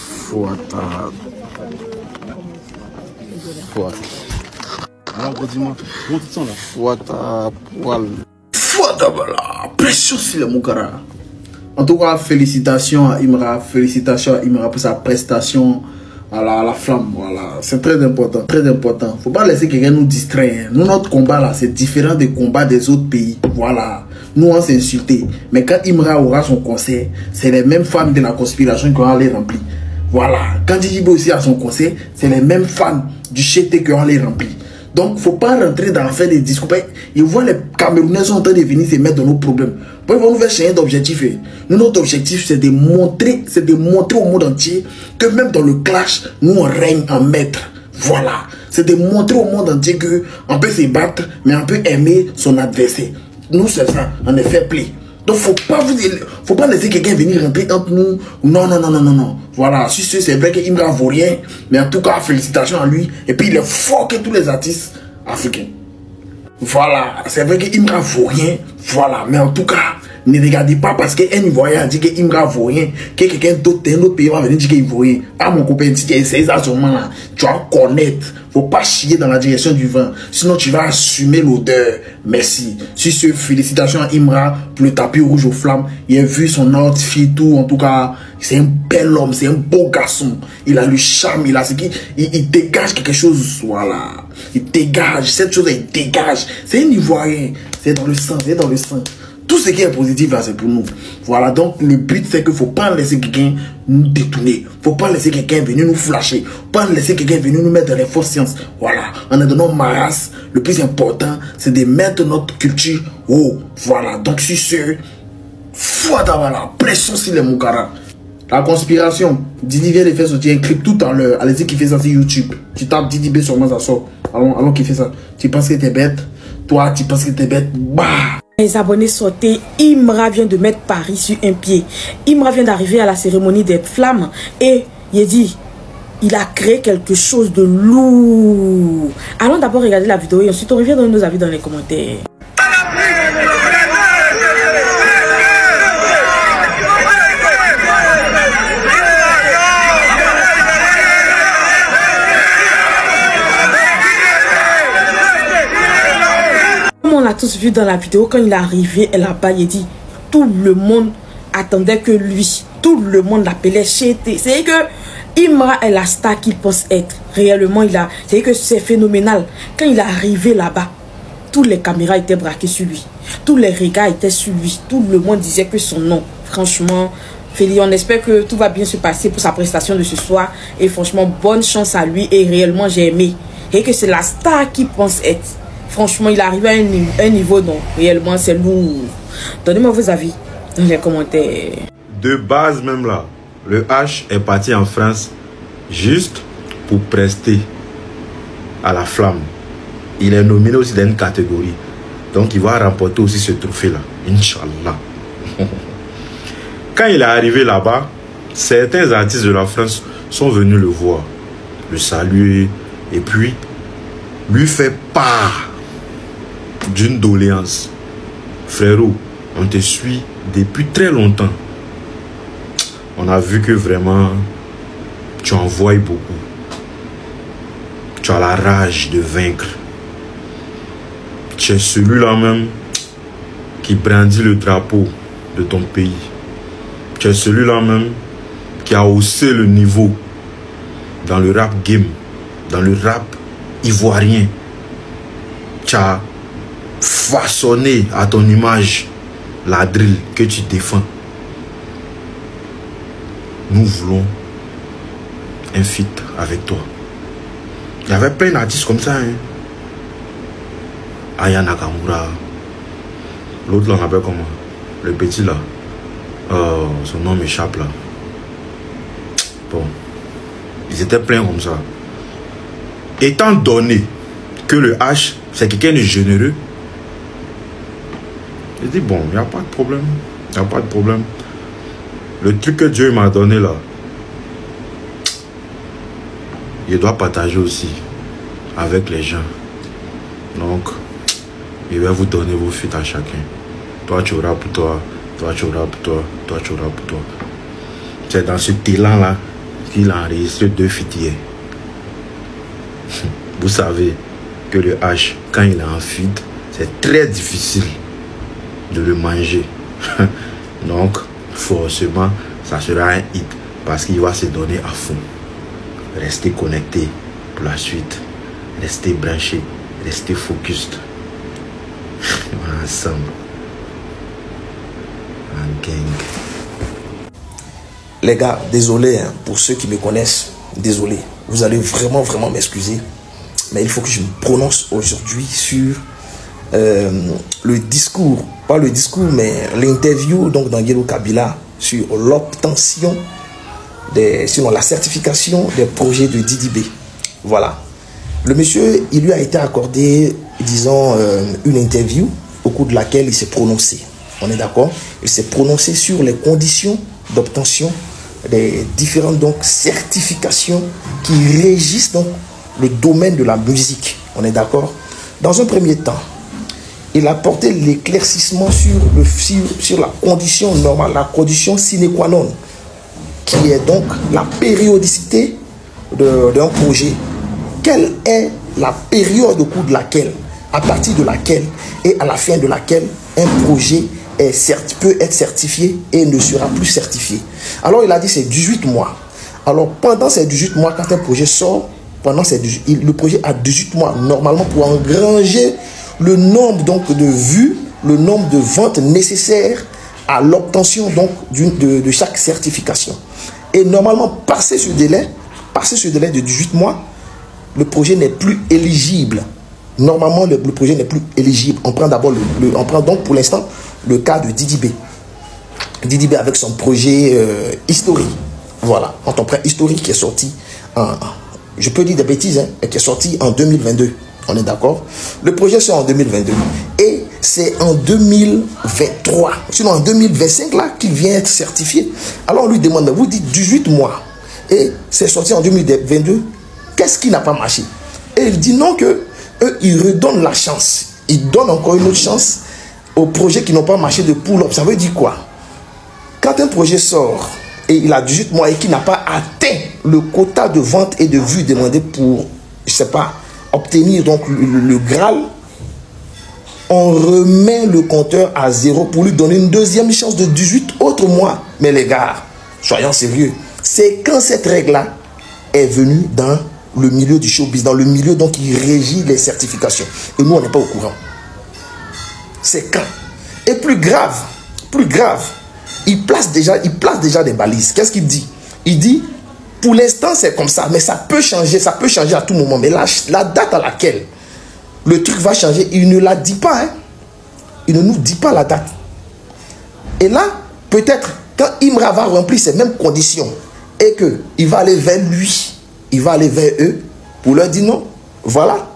Fouata. Alors, dis-moi, comment tu te sens là? Fouata, poil. Fouata, voilà. Pression sur le Moukara. En tout cas, félicitations à Imra pour sa prestation à la flamme. Voilà, c'est très important, très important. Faut pas laisser quelqu'un nous distraire. Nous, notre combat là, c'est différent des combats des autres pays. Voilà, nous on s'est insulté. Mais quand Imra aura son concert, c'est les mêmes fans de la conspiration qui vont les remplir. Voilà, quand Djibo aussi a son concert, c'est les mêmes fans du CT qui vont les remplir. Donc, faut pas rentrer dans faire des discours. Ils voient les Camerounais sont en train de venir se mettre dans nos problèmes. Ils vont nous faire changer d'objectif. Nous, notre objectif, c'est de montrer au monde entier que même dans le clash, nous, on règne en maître. Voilà. C'est de montrer au monde entier qu'on peut se battre, mais on peut aimer son adversaire. Nous, c'est ça. On est fair play. Donc, faut pas laisser quelqu'un venir rentrer entre nous. Non. Voilà, si c'est vrai qu'Imra vaut rien, mais en tout cas, félicitations à lui. Et puis, il est fort que tous les artistes africains. Voilà, c'est vrai qu'Imra vaut rien. Voilà, mais en tout cas, ne regardez pas parce qu'un Ivoirien a dit qu'Imra vaut rien, que quelqu'un d'autre d'un autre pays va venir dire qu'il vaut rien. Ah, mon copain, si tu essaies ça sur moi, tu vas connaître. Faut pas chier dans la direction du vent. Sinon, tu vas assumer l'odeur. Merci. Sur ce, félicitations à Imra pour le tapis rouge aux flammes. Il a vu son outfit, tout. En tout cas, c'est un bel homme, c'est un beau garçon. Il a le charme, il a ce qui. Il dégage quelque chose. Voilà. Il dégage. Cette chose, il dégage. C'est un Ivoirien. C'est dans le sang, c'est dans le sang. Tout ce qui est positif là, c'est pour nous. Voilà, donc le but c'est qu'il ne faut pas laisser quelqu'un nous détourner. Il ne faut pas laisser quelqu'un venir nous flasher. Il ne faut pas laisser quelqu'un venir nous mettre dans les fausses sciences. Voilà, en donnant ma race, le plus important, c'est de mettre notre culture haut. Voilà, donc sur ce, voilà, pression sur les Moukara. La conspiration, Didi vient de faire sortir un clip tout à l'heure. Allez-y qui fait ça sur YouTube. Tu tapes Didi B, sûrement ça sort. Allons qui fait ça. Tu penses que t'es bête? Toi, tu penses que t'es bête? Bah! Les abonnés sautés, Imra vient de mettre Paris sur un pied. Imra vient d'arriver à la cérémonie des flammes et il dit, il a créé quelque chose de lourd. Allons d'abord regarder la vidéo et ensuite on revient donner nos avis dans les commentaires. On l'a tous vu dans la vidéo quand il est arrivé là-bas, il dit tout le monde attendait que lui, tout le monde l'appelait Chété. C'est que Imra est la star qu'il pense être. Réellement, c'est que c'est phénoménal. Quand il est arrivé là-bas, toutes les caméras étaient braquées sur lui, tous les regards étaient sur lui, tout le monde disait que son nom. Franchement, Félix, on espère que tout va bien se passer pour sa prestation de ce soir et franchement, bonne chance à lui et réellement j'ai aimé. Et que c'est la star qu'il pense être. Franchement, il arrive à un niveau dont réellement c'est lourd. Donnez-moi vos avis dans les commentaires. De base même là, le H est parti en France juste pour prester à la flamme. Il est nominé aussi dans une catégorie. Donc il va remporter aussi ce trophée-là. Inch'Allah. Quand il est arrivé là-bas, certains artistes de la France sont venus le voir, le saluer et puis lui faire part d'une doléance. Frérot, on te suit depuis très longtemps. On a vu que vraiment tu envoies beaucoup. Tu as la rage de vaincre. Tu es celui-là même qui brandit le drapeau de ton pays. Tu es celui-là même qui a haussé le niveau dans le rap game, dans le rap ivoirien. Tu as façonné à ton image la drill que tu défends. Nous voulons un feat avec toi. Il y avait plein d'artistes comme ça. Hein? Aya Nakamura. L'autre là, on appelle comment? Le petit là. Son nom m'échappe là. Bon. Ils étaient pleins comme ça. Étant donné que le H, c'est quelqu'un de généreux, je dis bon, il n'y a pas de problème. Il n'y a pas de problème. Le truc que Dieu m'a donné là, il doit partager aussi avec les gens. Donc, il va vous donner vos feats à chacun. Toi, tu auras pour toi toi tu auras pour toi, toi tu auras pour toi. C'est dans ce élan-là qu'il a enregistré 2 feats. Vous savez que le H, quand il est en fuite, c'est très difficile de le manger. Donc, forcément, ça sera un hit parce qu'il va se donner à fond. Restez connectés pour la suite. Restez branchés. Restez focus. On est ensemble. En gang. Les gars, désolé hein, pour ceux qui me connaissent. Désolé. Vous allez vraiment m'excuser. Mais il faut que je me prononce aujourd'hui sur le discours. Pas le discours, mais l'interview donc d'Angelo Kabila sur l'obtention sinon la certification des projets de Didi B. Voilà. Le monsieur, il lui a été accordé, disons, une interview au cours de laquelle il s'est prononcé. On est d'accord? Il s'est prononcé sur les conditions d'obtention des différentes donc certifications qui régissent donc le domaine de la musique. On est d'accord? Dans un premier temps, il a porté l'éclaircissement sur la condition normale, la condition sine qua non, qui est donc la périodicité d'un projet. Quelle est la période au cours de laquelle, à partir de laquelle et à la fin de laquelle un projet peut être certifié et ne sera plus certifié? Alors il a dit c'est 18 mois. Alors pendant ces 18 mois, quand un projet sort, le projet a 18 mois normalement pour engranger le nombre donc de vues, le nombre de ventes nécessaires à l'obtention donc de chaque certification. Et normalement, passé ce délai de 18 mois, le projet n'est plus éligible. Normalement, le projet n'est plus éligible. On prend d'abord on prend donc pour l'instant le cas de Didi B. Didi B avec son projet historique. Voilà. Quand on prend historique qui est sorti je peux dire des bêtises, hein, qui est sorti en 2022. On est d'accord? Le projet c'est en 2022. Et c'est en 2023, sinon en 2025 là, qu'il vient être certifié. Alors on lui demande, mais vous dites 18 mois. Et c'est sorti en 2022. Qu'est-ce qui n'a pas marché? Et il dit non, que eux, ils redonnent la chance. Ils donnent encore une autre chance aux projets qui n'ont pas marché de pull-up. Ça veut dire quoi? Quand un projet sort et il a 18 mois et qui n'a pas atteint le quota de vente et de vues demandé pour, je sais pas, obtenir donc le Graal, on remet le compteur à 0 pour lui donner une deuxième chance de 18 autres mois. Mais les gars, soyons sérieux. C'est quand cette règle-là est venue dans le milieu du showbiz, dans le milieu donc qui régit les certifications. Et nous, on n'est pas au courant. C'est quand? Et plus grave, il place déjà des balises. Qu'est-ce qu'il dit? Il dit, pour l'instant, c'est comme ça, mais ça peut changer à tout moment. Mais la date à laquelle le truc va changer, il ne la dit pas. Hein? Il ne nous dit pas la date. Et là, peut-être, quand Imra va remplir ces mêmes conditions et qu'il va aller vers lui, il va aller vers eux pour leur dire non, voilà,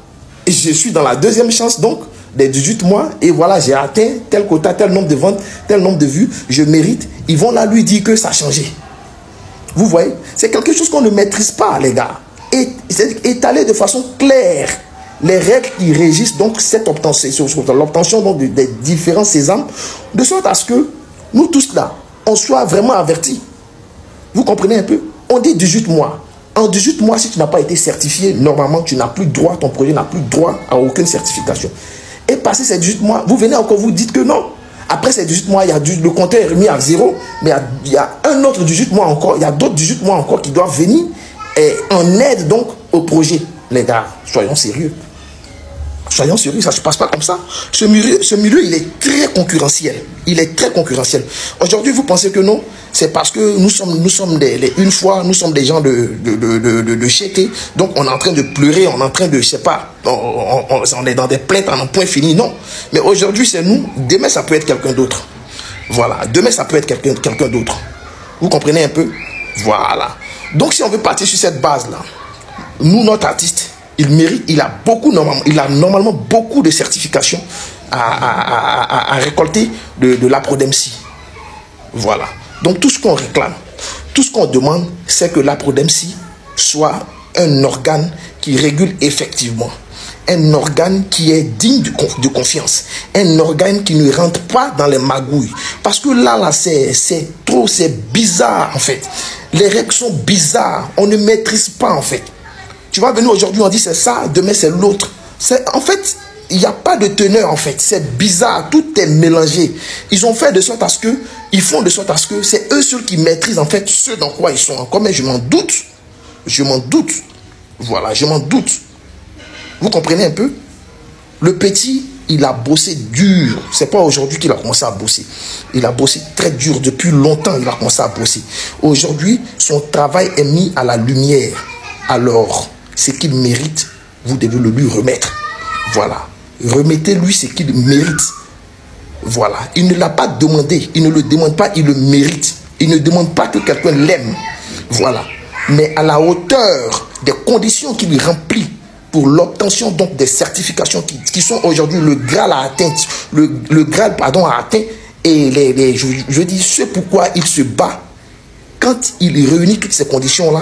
je suis dans la deuxième chance donc des 18 mois et voilà, j'ai atteint tel quota, tel nombre de ventes, tel nombre de vues, je mérite. Ils vont là lui dire que ça a changé. Vous voyez, c'est quelque chose qu'on ne maîtrise pas, les gars. Et c'est étalé de façon claire les règles qui régissent donc cette obtention, l'obtention donc des différents sésames, de sorte à ce que nous tous là, on soit vraiment avertis. Vous comprenez un peu? On dit 18 mois. En 18 mois, si tu n'as pas été certifié, normalement, tu n'as plus droit, ton projet n'a plus droit à aucune certification. Et passé ces 18 mois, vous venez encore vous dites que non. Après ces 18 mois, le compteur est remis à 0, mais il y a un autre 18 mois encore, il y a d'autres 18 mois encore qui doivent venir en aide donc au projet. Les gars, soyons sérieux. Soyons sérieux, ça ne se passe pas comme ça. Ce milieu, il est très concurrentiel. Il est très concurrentiel. Aujourd'hui, vous pensez que non? C'est parce que nous sommes des gens de chété. Donc, on est en train de pleurer, on est en train de, je sais pas, on est dans des plaintes en un point fini. Non. Mais aujourd'hui, c'est nous. Demain, ça peut être quelqu'un d'autre. Voilà. Demain, ça peut être quelqu'un d'autre. Vous comprenez un peu? Voilà. Donc, si on veut partir sur cette base-là, nous, notre artiste, il mérite, il a normalement beaucoup de certifications à récolter de la Prodemsi. Voilà. Donc tout ce qu'on réclame, tout ce qu'on demande, c'est que la Prodemsi soit un organe qui régule effectivement, un organe qui est digne de confiance, un organe qui ne rentre pas dans les magouilles. Parce que là c'est trop, c'est bizarre en fait. Les règles sont bizarres, on ne maîtrise pas en fait. Tu vas venir aujourd'hui, on dit c'est ça, demain c'est l'autre. En fait, il n'y a pas de teneur en fait, c'est bizarre, tout est mélangé. Ils ont fait de sorte à ce que, ils font de sorte à ce que c'est eux seuls qui maîtrisent en fait ce dans quoi ils sont encore, mais je m'en doute. Je m'en doute. Voilà, je m'en doute. Vous comprenez un peu? Le petit, il a bossé dur. C'est pas aujourd'hui qu'il a commencé à bosser. Il a bossé très dur. Depuis longtemps, il a commencé à bosser. Aujourd'hui, son travail est mis à la lumière. Alors, ce qu'il mérite, vous devez le lui remettre. Voilà. Remettez-lui ce qu'il mérite. Voilà. Il ne l'a pas demandé. Il ne le demande pas, il le mérite. Il ne demande pas que quelqu'un l'aime. Voilà. Mais à la hauteur des conditions qu'il remplit pour l'obtention donc des certifications qui sont aujourd'hui le Graal à atteindre, le Graal pardon à atteindre, et je dis ce pourquoi il se bat. Quand il réunit toutes ces conditions là,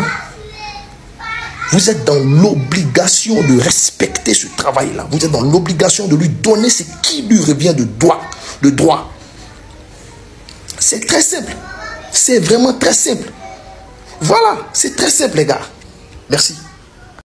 vous êtes dans l'obligation de respecter ce travail là. Vous êtes dans l'obligation de lui donner ce qui lui revient de droit. C'est très simple. C'est vraiment très simple. Voilà, c'est très simple les gars. Merci.